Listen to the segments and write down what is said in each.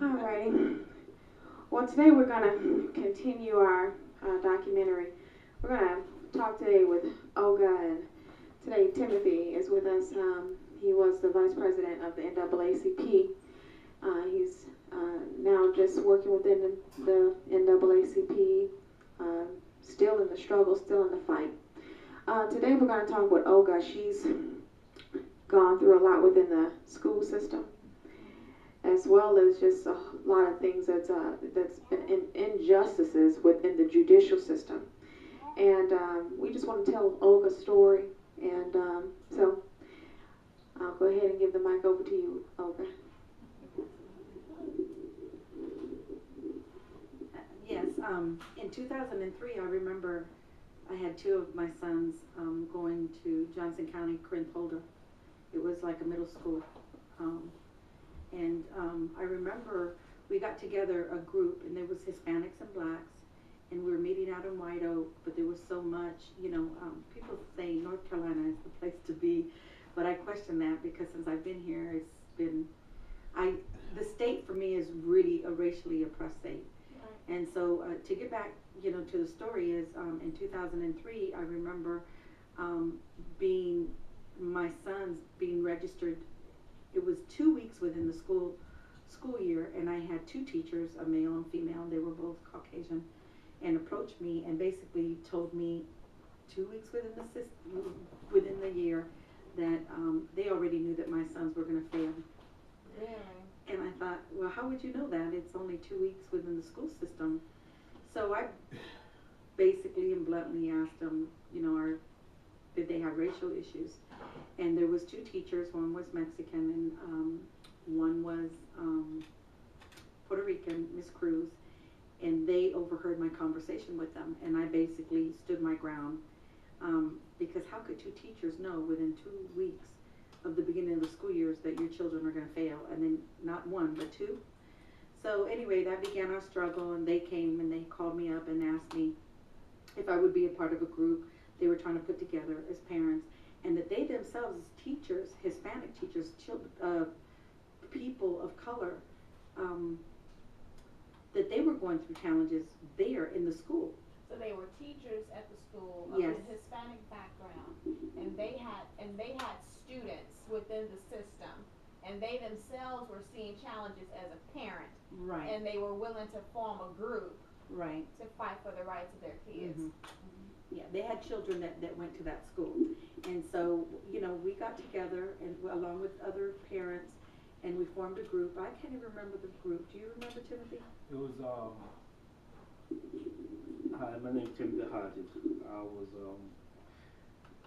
Alrighty. Well, today we're going to continue our documentary. We're going to talk today with Olga, and today Timothy is with us. He was the vice president of the NAACP. He's now just working within the NAACP, still in the struggle, still in the fight. Today we're going to talk with Olga. She's gone through a lot within the school system, as well as just a lot of things that's been injustices within the judicial system. And we just want to tell Olga's story. And so I'll go ahead and give the mic over to you, Olga. Yes, in 2003, I remember I had two of my sons going to Johnson County, Corinth-Holder. It was like a middle school. And I remember we got together a group, and there was Hispanics and blacks, and we were meeting out in White Oak, but there was so much, people say North Carolina is the place to be, but I question that because since I've been here, it's been, the state for me is really a racially oppressed state. Right. And so to get back, to the story is in 2003, I remember my sons being registered. It was 2 weeks within the school year, and I had two teachers, a male and female, and they were both Caucasian, and approached me and basically told me 2 weeks within the year that they already knew that my sons were going to fail. Really? And I thought, well, how would you know that? It's only 2 weeks within the school system. So I basically and bluntly asked them, did they have racial issues? And there was two teachers. One was Mexican, and one was Puerto Rican, Miss Cruz. And they overheard my conversation with them, and I basically stood my ground because how could two teachers know within 2 weeks of the beginning of the school years that your children are going to fail, and then not one but two? So anyway, that began our struggle, and they came and they called me up and asked me if I would be a part of a group they were trying to put together as parents, and that they themselves as teachers, Hispanic teachers, people of color, that they were going through challenges there in the school. So they were teachers at the school of yes. a Hispanic background, and they had students within the system, and they themselves were seeing challenges as a parent. Right. And they were willing to form a group. Right. To fight for the rights of their kids. Mm-hmm. Mm-hmm. Yeah, they had children that went to that school, and so we got together and along with other parents, and we formed a group. I can't even remember the group. Do you remember, Timothy? It was hi, my name is Timothy Hodges. I was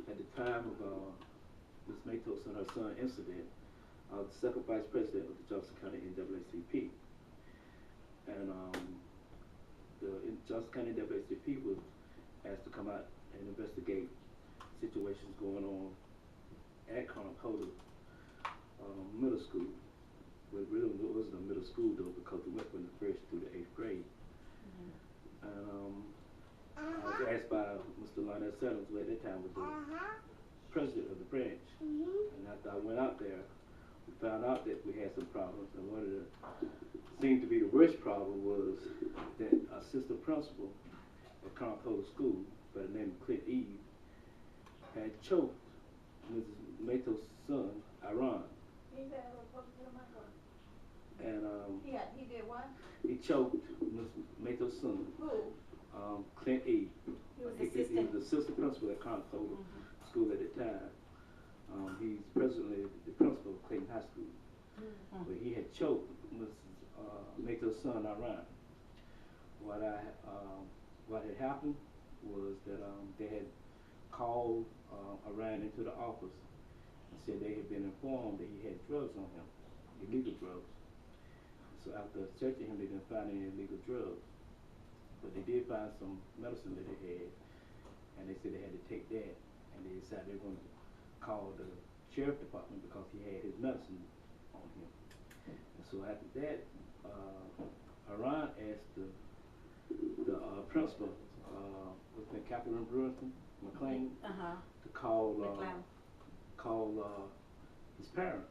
at the time of Ms. Matos and her son incident, I was the second vice president of the Johnson County NAACP, and the Johnson County NAACP was asked to come out and investigate situations going on at Corinth-Holder Middle School. Well, really it wasn't a middle school though, because we went from the first through the 8th grade. Mm-hmm. And I was asked by Mr. Lionel Sellers, who at that time was the president of the branch. Mm-hmm. And after I went out there, we found out that we had some problems, and one of the seemed to be the worst problem was that assistant principal at Corinth-Holder School by the name of Clint Eve had choked Mrs. Matos' son, Iran. And he did what? He choked Ms. Matos' son. Who? Clint Eve. He was He was the assistant principal at Corinth-Holder School at the time. He's presently the principal of Clayton High School. But he had choked Mrs. Matos' son, Iran. What had happened was that they had called Iran into the office and said they had been informed that he had drugs on him, illegal drugs. So after searching him, they didn't find any illegal drugs. But they did find some medicine that he had, and they said they had to take that, and they decided they were going to call the sheriff department because he had his medicine on him. And so after that, Iran asked the principal, what's the name, Captain McLean, to call his parents.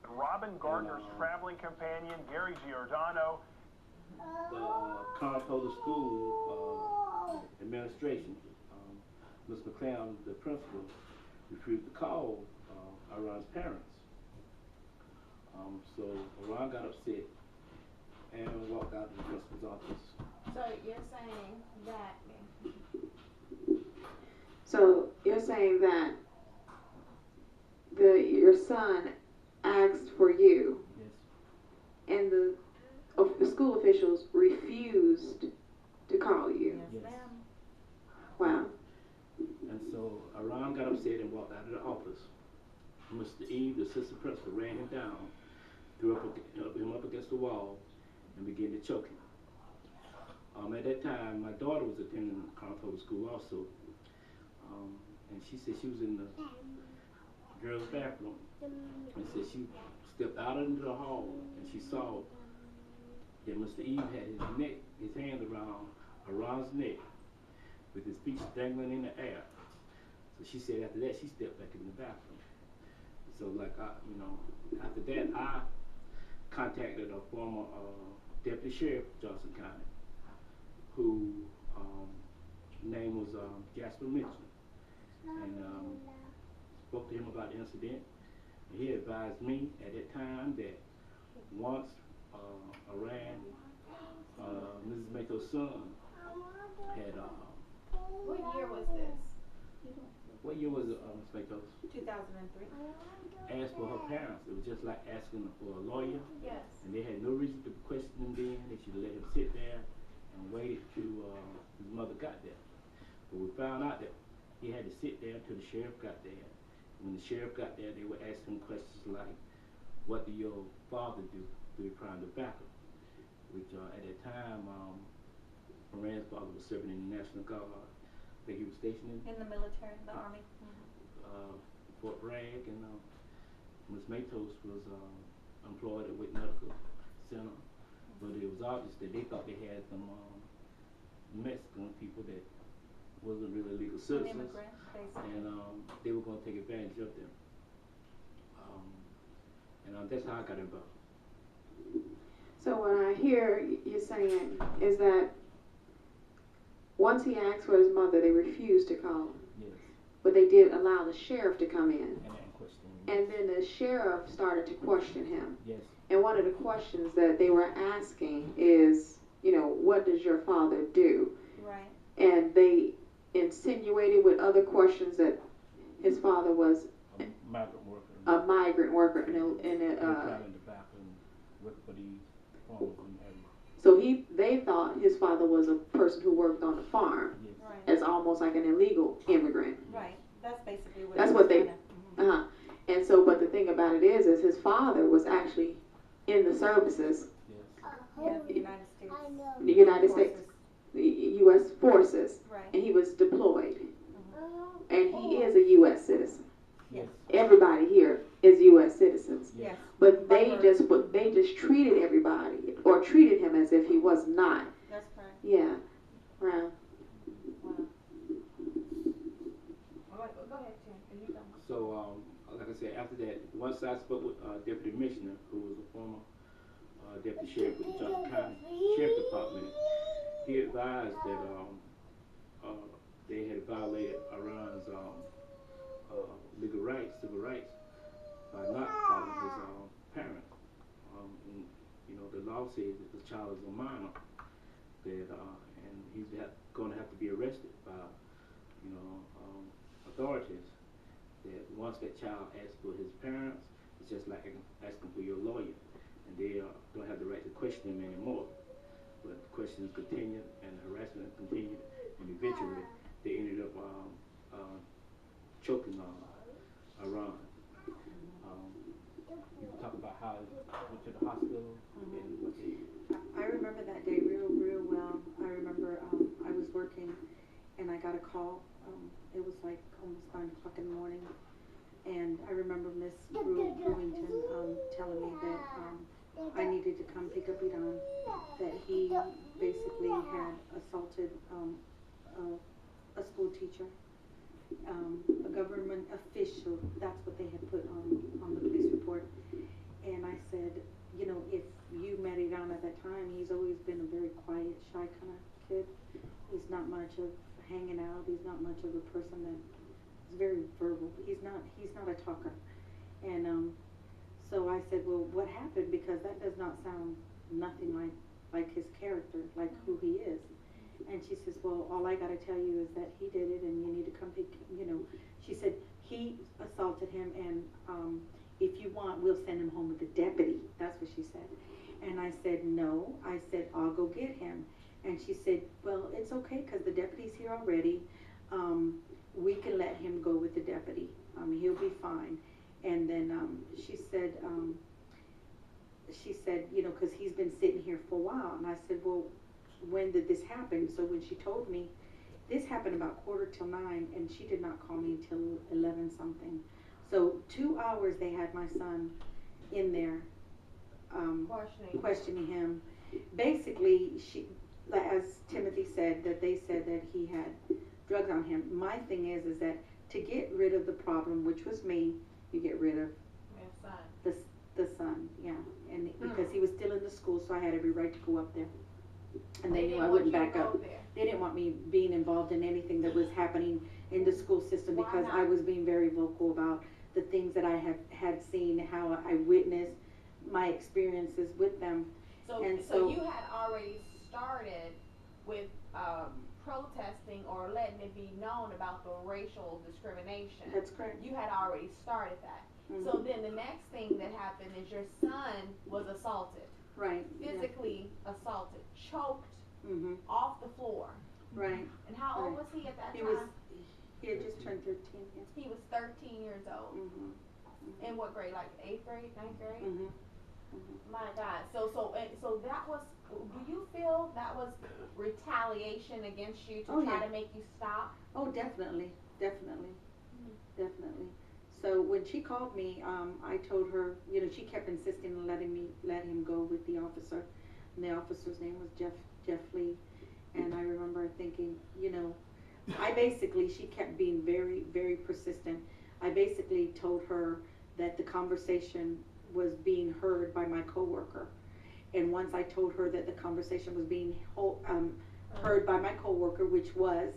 Robin Gardner's traveling companion, Gary Giordano. The Conestoga School administration, Ms. McClown, the principal, refused to call Aron's parents. So Aron got upset and walked out of the principal's office. So you're saying that. So you're saying that your son asked for you, Yes. and the school officials refused to call you. Yes, Yes. ma'am. Wow. And so Aron got upset and walked out of the office. Mr. Eve, the assistant principal, ran him down, threw him up against the wall, and began to choke him. At that time, my daughter was attending Conestoga School also, and she said she was in the girls' bathroom, and said she stepped out into the hall, and she saw that Mr. Eve had his hand around Aron's neck, with his feet dangling in the air. So she said after that she stepped back in the bathroom. So like after that I contacted a former deputy sheriff of Johnson County, who name was Jasper Mitchell, and spoke to him about the incident. And he advised me at that time that once Aran, Mrs. Mato's son, had What year was this? what year was it, Ms. Matos? 2003. Asked for her parents. It was just like asking for a lawyer, Yes. and they had no reason to question him then. They should have let him sit there and waited till his mother got there. But we found out that he had to sit there until the sheriff got there. When the sheriff got there, they would ask him questions like, what do your father do? Do he prime tobacco? Which at that time, Moran's father was serving in the National Guard. I think he was stationed In the military, the Army. Fort Bragg, and Ms. Matos was employed at Wick Medical Center. But it was obvious that they thought they had some Mexican people that wasn't really legal An citizens, immigrant, basically. and they were going to take advantage of them. And that's how I got involved. So what I hear you saying is that once he asked for his mother, they refused to call, Yes. but they did allow the sheriff to come in. And question. And then the sheriff started to question him. Yes. And one of the questions that they were asking is, what does your father do? Right. And they insinuated with other questions that his father was A migrant worker. a migrant worker in in tobacco and working for these farmers in the area. so they thought his father was a person who worked on the farm Yes. Right. as almost like an illegal immigrant. Right. That's basically what. That's it what was they- kinda, Uh-huh. And so, but the thing about it is his father was actually in the services, Yes. Yeah, the United States. the United States, Forces. the U.S. forces, Right. and he was deployed. And he is a U.S. citizen. Yes. Everybody here is U.S. citizens. Yes. But they Right. just treated everybody, or treated him as if he was not. That's correct. Yeah. Wow. Wow. Go ahead, Tim. Are you done? So, like I said, after that, once I spoke with Deputy Commissioner, who was a former Deputy Sheriff with the Johnson County Sheriff Department, he advised that they had violated Aron's legal rights, civil rights, by not calling his parent. And, the law says that the child is a minor, that and he's going to have to be arrested by, authorities. That once that child asks for his parents, it's just like asking for your lawyer, and they don't have the right to question him anymore. But the questions continued, and the harassment continued, and eventually they ended up choking Aron. You can talk about how he went to the hospital and what they. I remember that day real well. I remember I was working and I got a call. It was like almost 9 o'clock in the morning. And I remember Miss Brewington telling me that I needed to come pick up Iran, that he basically had assaulted a school teacher. a government official. That's what they had put on the police report. And I said, you know, if you met Iran at that time, he's always been a very quiet, shy kind of kid. He's not much of hanging out. He's not much of a person that is very verbal. He's not a talker. And so I said, well, what happened? Because that does not sound nothing like his character, like who he is. And she says, well, all I got to tell you is that he did it, and you need to come pick, you know. She said, he assaulted him, and if you want, we'll send him home with the deputy. That's what she said. And I said, no. I said, I'll go get him. And she said, well, it's okay because the deputy's here already. We can let him go with the deputy. He'll be fine. And then she said, you know, because he's been sitting here for a while. And I said, well, when did this happen? So when she told me, this happened about 8:45, and she did not call me till 11 something. So 2 hours they had my son in there questioning him. Basically, as Timothy said, that they said that he had drugs on him. My thing is that to get rid of the problem, which was me, you get rid of the son, yeah. And because he was still in the school, so I had every right to go up there. And they knew I wouldn't back up. They didn't want me being involved in anything that was happening in the school system because I was being very vocal about the things that I had seen, how I witnessed my experiences with them. So you had already started with protesting or letting it be known about the racial discrimination. That's correct. You had already started that. Mm-hmm. So then the next thing that happened is your son was assaulted. Right. Physically assaulted, choked Mm-hmm. off the floor. Right. And how old was he at that He time? He had just turned 13. Yeah. He was 13 years old. Mm-hmm. Mm-hmm. In what grade? Like 8th grade, 9th grade? Mm-hmm. Mm-hmm. My God. So that was. Do you feel that was retaliation against you to try to make you stop? Oh, definitely, definitely, definitely. So when she called me, I told her, you know, she kept insisting on let him go with the officer, and the officer's name was Jeff Lee, and I remember thinking, you know, she kept being very, very persistent. I basically told her that the conversation was being heard by my coworker. And once I told her that the conversation was being heard by my coworker, which was,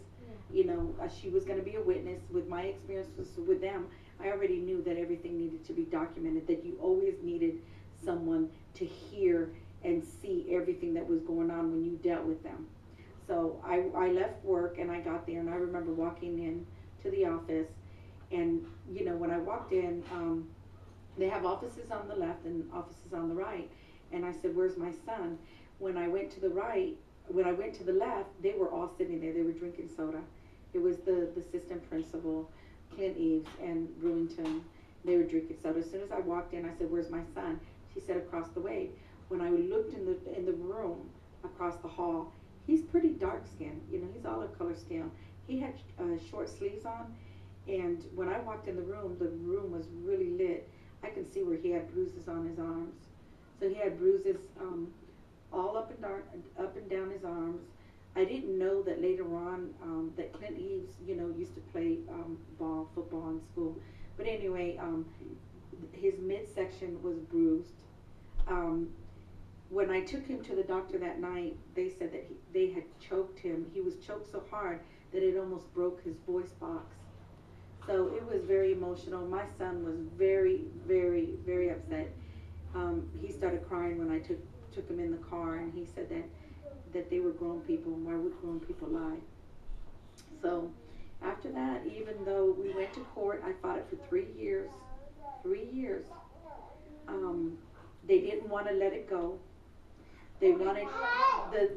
you know, she was going to be a witness with my experiences with them, I already knew that everything needed to be documented, that you always needed someone to hear and see everything that was going on when you dealt with them. So I left work and I got there, and I remember walking in to the office, and, you know, when I walked in, they have offices on the left and offices on the right. And I said, where's my son? When I went to the left, they were all sitting there. They were drinking soda. It was the assistant principal, Clint Eves, and Brewington. They were drinking soda. As soon as I walked in, I said, where's my son? She said, across the way. When I looked in the room across the hall, he's pretty dark skinned. You know, he's olive color skin. He had short sleeves on. And when I walked in the room was really lit. I could see where he had bruises on his arms. So he had bruises all up and down his arms. I didn't know that later on that Clint Eves, you know, used to play football in school. But anyway, his midsection was bruised. When I took him to the doctor that night, they said that they had choked him. He was choked so hard that it almost broke his voice box. So it was very emotional. My son was very, very, very upset. He started crying when I took him in the car, and he said that they were grown people, and why would grown people lie? So after that, even though we went to court, I fought it for 3 years. 3 years. They didn't want to let it go. They wanted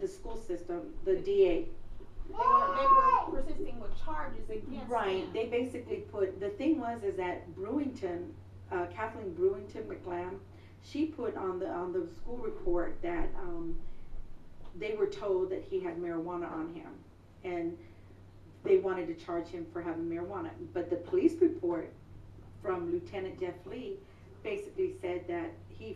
the school system, the DA. They were persisting with charges against Right. him. They basically the thing was that Brewington, Kathleen Brewington McLam, she put on the school report that they were told that he had marijuana on him, and they wanted to charge him for having marijuana. But the police report from Lieutenant Jeff Lee basically said that